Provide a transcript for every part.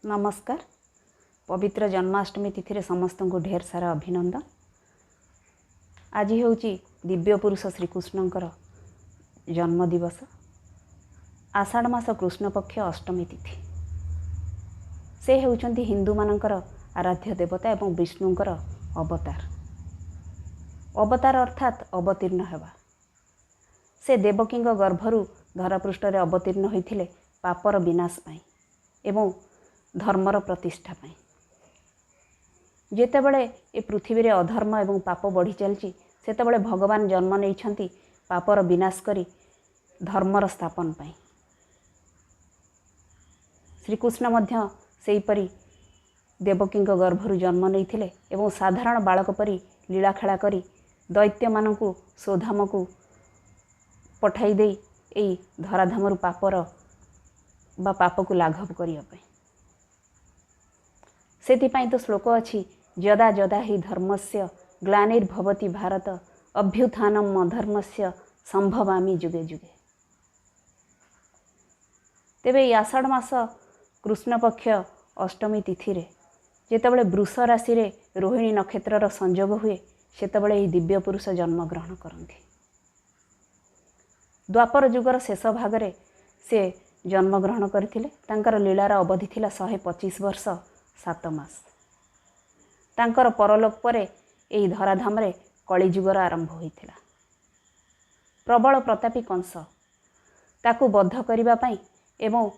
नमस्कार। पवित्र जन्माष्टमी तिथि समस्त को ढेर सारा अभिनंदन। आज हूँ दिव्य पुरुष श्रीकृष्णकर जन्म दिवस। आषाढ़ मास कृष्ण पक्ष अष्टमी तिथि। से होउछंती हिंदू मानकर आराध्य देवता एवं विष्णुंकर अवतार। अवतार अर्थात अवतीर्ण हेबा। से देवकी गर्भरु धरापृष्ठ अवतीर्ण होइथिले पापर विनाश पाई एवं धर्मर प्रतिष्ठा पाई। जेतेबेले ए पृथ्वी रे अधर्म एवं पाप बढ़ी चलची सेतेबेले भगवान जन्म नेइछंती पापर विनाश करी धर्मर स्थापन पाई। श्रीकृष्ण मध्य सेहीपरि देवकी गर्भरु जन्म नेइथिले एवं साधारण बालक परी लीला खेला करी दैत्य मानकु सोधाम को पठाई दे एई धराधामरु पापर बा पाप को लाघव करिया पाई। सेथिपाई तो श्लोक अछि यदा यदा हि धर्मस्य ग्लानिर्भवति भारत अभ्युत्थानम् अधर्मस्य संभवामि जुगे जुगे। तेबे आषाढ़ मास कृष्ण पक्ष अष्टमी तिथि रे जेतेबेले वृष राशि रे रोहिणी नक्षत्रर संयोग हुए सेतेबेले एही दिव्य पुरुष जन्म ग्रहण करंती। द्वापर जुगर शेष भागरे से जन्म ग्रहण करथिले। तांकर लीलार अवधि थिला 125 वर्ष 7 मास। तांकर परलोक परे एही धराधाम रे कलिजुगर आरंभ होइथिला। प्रबल प्रतापी कंस ताकू बद्ध करिबा पई एवं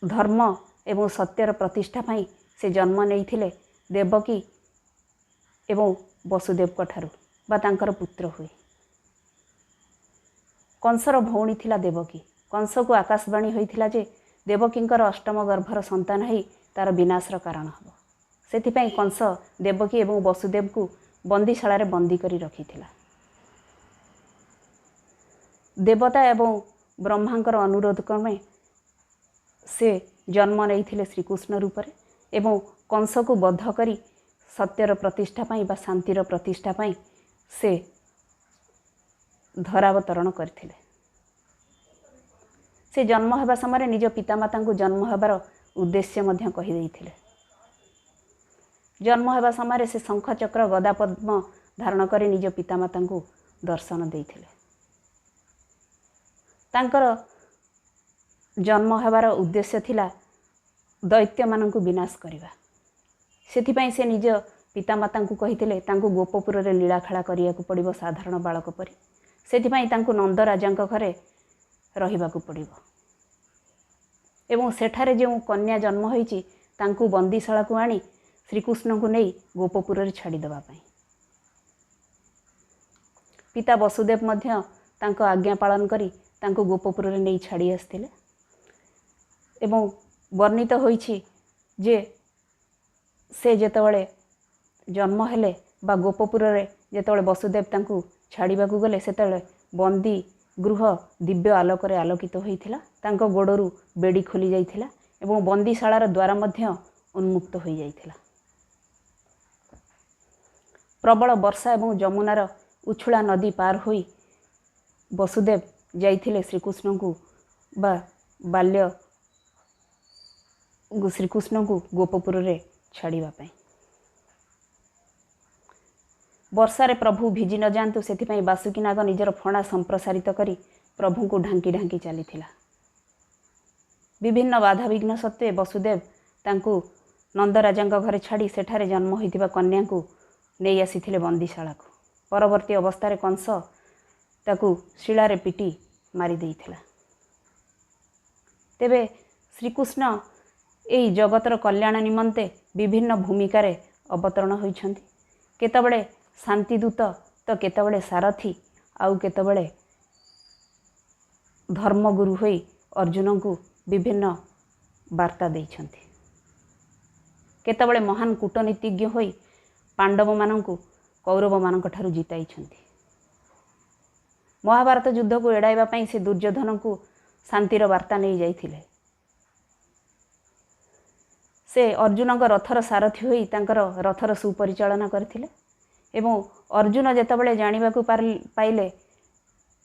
धर्म एवं सत्यर प्रतिष्ठा पई से जन्म नेइथिले देवकी एवं वसुदेव कठारु बा तांकर पुत्र हुए। कंसर भौणी थिला देवकी। कंस को आकाशवाणी होइथिला जे देवकींकर अष्टम गर्भर संतान है तार विनाशर कारण हब। सेथिपाई कंस देवकी एवं वसुदेव को बंदीशाला रे बंदी करी रखिथिला। देवता एवं ब्रह्मांकर अनुरोध क्रमे से जन्म नेइथिले श्रीकृष्ण रूप रे एवं कंस को बद्ध करी सत्यर प्रतिष्ठा पाई बा शांतिर प्रतिष्ठा पाई से धरावतरण करथिले। से जन्म हेबा समय निज पितामाता को जन्म हेबार उद्देश्य मध्य कहि देइथिले। जन्म हेबा समय से शंख चक्र गदा पद्म धारण करी निज पितामाता को दर्शन देइथिले। तांकर जन्म हेबार उद्देश्य थिला दैत्य मानकु विनाश करिबा। सेथिपाई से निज पितामाता को कहिथिले तांको गोपपुर रे लीला खेला करिया को पड़िबो साधारण बालक परी। सेथिपाई तांको नंद राजांक घरे रहिबाकू पड़िबो एवं सेठारे जो कन्या जन्म होईची तांको बंदीशाला को आनी श्रीकृष्ण को नहीं गोपपुर रे छाड़ी देबा पई। पिता वसुदेव मध्य तांको आज्ञा पालन करी तांको गोपपुर रे नहीं छाड़ी आस्थिले एवं वर्णित होईची जे से जेतेबेले जन्म हेले बा गोपपुर रे जेतेबेले वसुदेव तांको छाड़ीबाकू गले सेतेबेले बंदी गृह दिव्य आलोक रे आलोकित होइथिला। तांको गोड़रू बेड़ी खोली जाइथिला एवं बंदीशालार द्वार मध्य उन्मुक्त हो जाइथिला। प्रबल वर्षा एवं जमुनार उछुला नदी पार होई वसुदेव जाइथिले श्रीकृष्ण को बा बाल्य श्रीकृष्ण को गोपपुर रे छाड़ीबा पई। वर्षारे प्रभु भिजी न जातु से बासुकीनाग निजर फणा संप्रसारित करी प्रभु को ढांकी ढांकी चलीथिला। विभिन्न बाधा विघ्न सत्वे वसुदेव तांको नंदराजांक घरे छाड़ी सेठारे जन्म होइतिबा कन्या को नहीं आसीथिले बंदीशाला को। परवर्ती अवस्था रे कंस ताकू शिलारे पिटी मारी देइथिला। तेबे श्रीकृष्ण एई जगतर कल्याण निमंते विभिन्न भूमिका रे अवतरण होइछंती। केतबेले शांतिदूत तो केतबेले सारथी आउ केतबेले धर्मगुरु होई अर्जुन को विभिन्न वार्ता देइछंती। केतबेले महान कूटनीतिज्ञ होई पांडव मानंकु कौरव मानंक ठारु जिताइछंती। महाभारत युद्ध को एड़ाइबा पई से दुर्योधन को शांतिर वार्ता नहीं जाइथिले। से अर्जुन रथर सारथी होई तांकर रथर सुपरिचालना करथिले एवं अर्जुन जेतेबेले जानिबाकू पाइले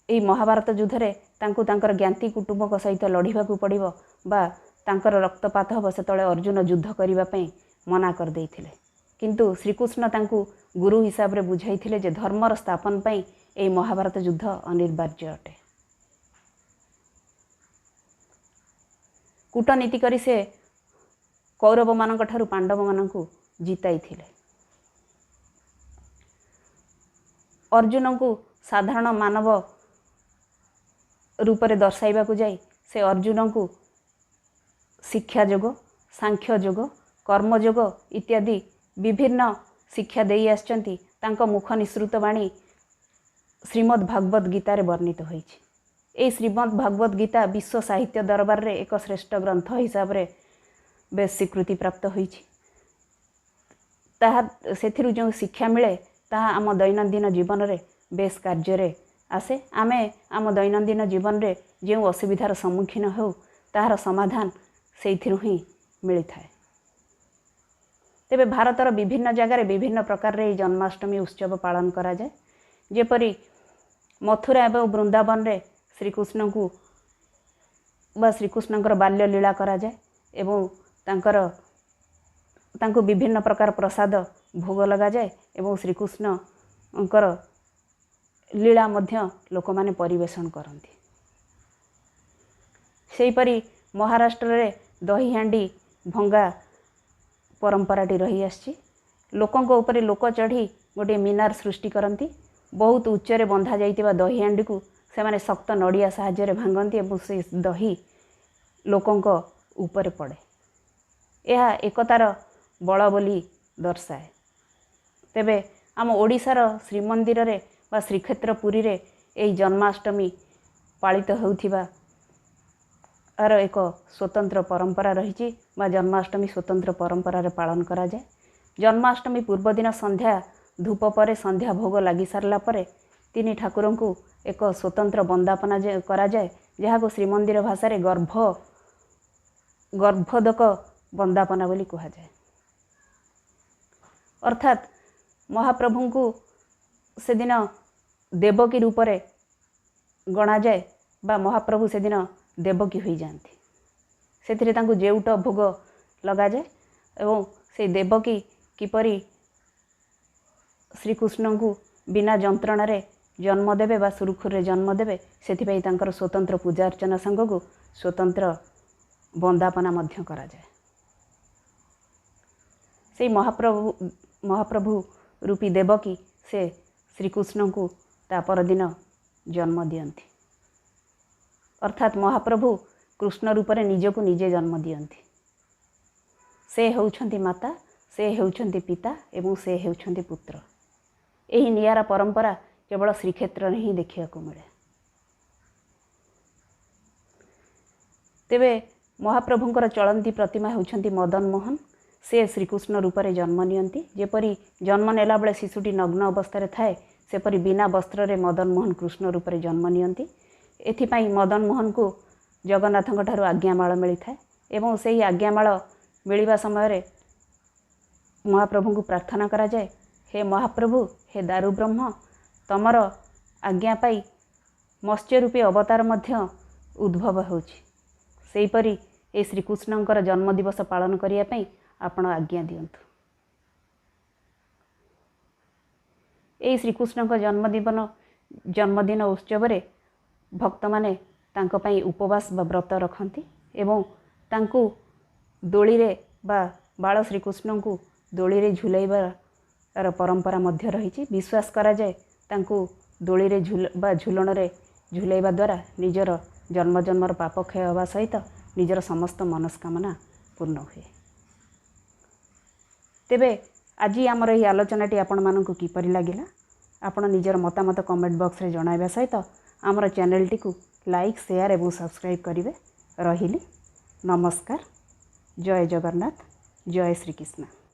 एई महाभारत युद्ध रे तांको तांकर ज्ञाति कुटुंबक सहित लड़िबाकू पड़िबो बा तांकर रक्तपात हम से अर्जुन युद्ध करने मना कर देथिले। किंतु श्रीकृष्ण तांकु गुरु हिसाब रे बुझाइथिले जे धर्मर स्थापन पई ए महाभारत युद्ध अनिवार्य अटे। कूटनीति करी से कौरव मानक ठारू पांडव मानकु जिताई थिले। अर्जुन को साधारण मानव रूप में दर्शाइबा को जाई से अर्जुन को शिक्षा जोग, सांख्य जोग, कर्म जोग इत्यादि विभिन्न शिक्षा देई आछंती। तांको मुख निसृत वाणी श्रीमद् भागवत गीता रे वर्णित होईछि। ए श्रीमद् भागवत गीता विश्व साहित्य दरबार रे एक श्रेष्ठ ग्रंथ हिसाब रे बेस स्वीकृति प्राप्त होईछि। ताहा सेथिरु जो शिक्षा मिले ताहा आम दैनंदिन जीवन रे बेस कार्य रे आसे। आमे आम दैनंदिन जीवन रे जो असुविधार सम्मुखीन हो ताहार समाधान सेथिरु ही मिली थाए। तेबे भारतर विभिन्न जगार विभिन्न प्रकार रे जन्माष्टमी उत्सव पालन करा जाए। जेपरि मथुरा एवं वृंदावन रे श्रीकृष्ण को बा श्रीकृष्णकर बाल्य लीला करा जाए एवं तांको विभिन्न प्रकार प्रसाद भोग लगा जाए एवं श्रीकृष्णकर लीला मध्य लोक माने परिवेषण करती। सेहीपरि महाराष्ट्र रे दही हांडी भंगा परंपराटी रही आछि। लोकंक ऊपर लोक चढ़ी गोटे मीनार सृष्टि करती। बहुत उच्चरे बंधा जाइतिबा दही हांडी को से माने शक्त नड़िया साहाय्य भांगती और से दही लोकंक ऊपर पड़े। यह एकतार बल बोली दर्शाए। तेबे आम ओडिशार श्रीमंदिर रे बा श्रीक्षेत्र पुरी रे एई जन्माष्टमी पालित होउथिबा आर एक स्वतंत्र परंपरा रही। जन्माष्टमी स्वतंत्र परंपरा रे पालन करा जाए। जन्माष्टमी पूर्व दिन संध्या धूप पर संध्या भोग लगी सारला परे तीन ठाकुर को एक स्वतंत्र वंदापना करा जाए, जहाँ श्रीमंदिर भाषा रे गर्भोदक वंदापना बोली कहा जाए। अर्थात महाप्रभु को से दिन देवकी रूप रे गणा जाए बा महाप्रभु से दिन देवकी हो जाती। से जेउट भोग लगा जाए एवं से देवकी किपरि श्रीकृष्ण को बिना जंत्रणा रे जन्म देवे बा सुरुखुर रे जन्म देवे से स्वतंत्र पूजा अर्चना संग को स्वतंत्र वंदापना मध्य करा जाए। से महाप्रभु रूपी देवकी से श्रीकृष्ण को तापर दिन जन्म दियंती। अर्थात महाप्रभु कृष्ण रूप रे निज को निजे जन्म दियंती। से होउछंती माता, से होउछंती पिता एवं से होउछंती पुत्र। यही नियारा परंपरा केवल श्रीक्षेत्र में ही देखा मिले। तेबे महाप्रभुंकर चलंती प्रतिमा होउछंती मदन मोहन। से श्रीकृष्ण रूप रे जन्म नियंती। जेपरि जन्म नेला बेले शिशुटी नग्न अवस्था थाए सेपरि बिना वस्त्र रे मदन मोहन कृष्ण रूप रे जन्म नियंती। एथिपाई मदन मोहन को जगन्नाथंक ठारू आज्ञामाଳ मिली थाए एवं से ही आज्ञामाळ मिलिबा समय रे महाप्रभु को प्रार्थना करा जाए, हे महाप्रभु, हे दारु ब्रह्म, तमर आज्ञा पाई मत्स्य रूपी अवतार मध्य उद्भव होछि। सेहीपरि ए श्रीकृष्णंकर जन्म दिवस पालन करिया पई आपण आज्ञा दियंतु। ए श्रीकृष्णंक जन्मदिन उत्सव रे भक्त माने तांको पई उपवास बा व्रत रखती एवं तांको दोली रे बा बाल श्रीकृष्ण को दोली रे झुलाइबार परंपरा मध्य रही। विश्वास करा जाए तांको दोली रे झुलन रे झुलाइबा द्वारा निजर जन्म जन्मर पाप क्षय होगा सहित निजर समस्त मनस्कामना पूर्ण हुए। तेबे आज आमर यही आलोचनाटी आपण मानकु किपरि लागिला आपण निजर मतामत कमेंट बॉक्स रे जणाइबा सहित आमर चैनल को लाइक, शेयर एवं सब्सक्राइब करिवे। रहिली नमस्कार। जय जगन्नाथ, जय श्री कृष्ण।